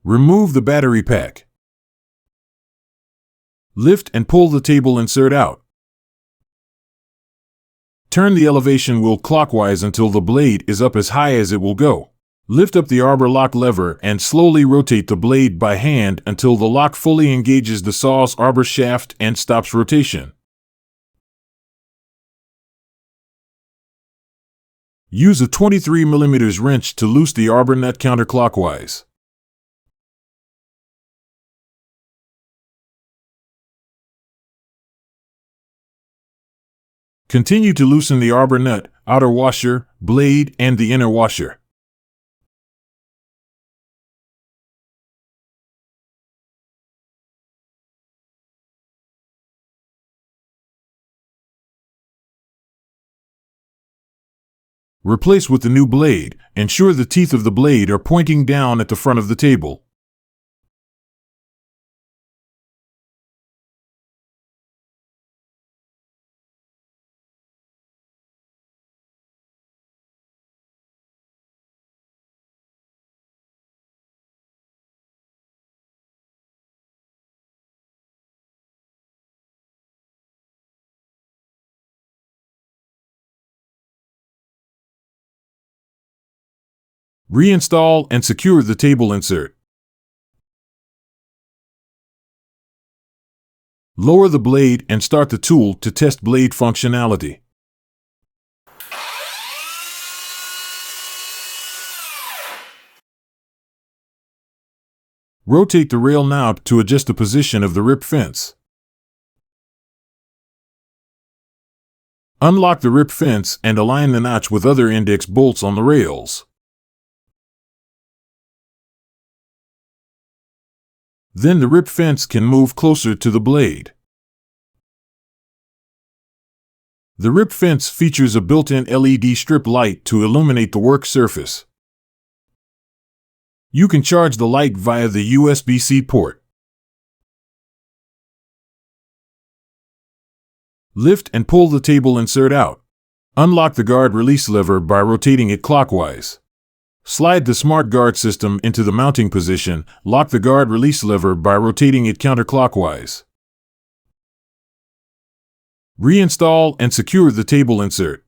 Remove the battery pack. Lift and pull the table insert out. Turn the elevation wheel clockwise until the blade is up as high as it will go. Lift up the arbor lock lever and slowly rotate the blade by hand until the lock fully engages the saw's arbor shaft and stops rotation. Use a 23 mm wrench to loose the arbor nut counterclockwise. Continue to loosen the arbor nut, outer washer, blade, and the inner washer. Replace with the new blade. Ensure the teeth of the blade are pointing down at the front of the table. Reinstall and secure the table insert. Lower the blade and start the tool to test blade functionality. Rotate the rail knob to adjust the position of the rip fence. Unlock the rip fence and align the notch with other index bolts on the rails. Then the rip fence can move closer to the blade. The rip fence features a built-in LED strip light to illuminate the work surface. You can charge the light via the USB-C port. Lift and pull the table insert out. Unlock the guard release lever by rotating it clockwise. Slide the Smart Guard system into the mounting position. Lock the guard release lever by rotating it counterclockwise. Reinstall and secure the table insert.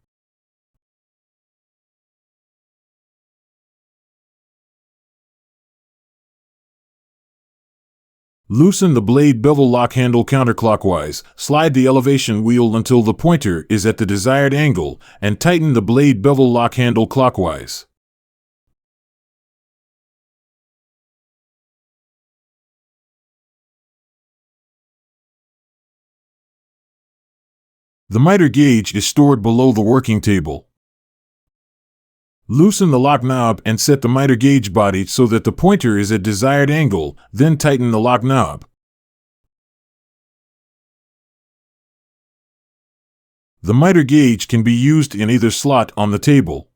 Loosen the blade bevel lock handle counterclockwise. Slide the elevation wheel until the pointer is at the desired angle, and tighten the blade bevel lock handle clockwise. The miter gauge is stored below the working table. Loosen the lock knob and set the miter gauge body so that the pointer is at desired angle, then tighten the lock knob. The miter gauge can be used in either slot on the table.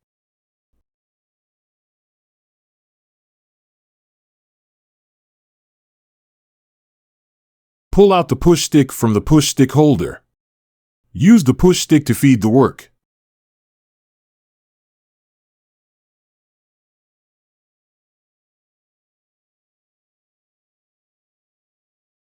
Pull out the push stick from the push stick holder. Use the push stick to feed the work.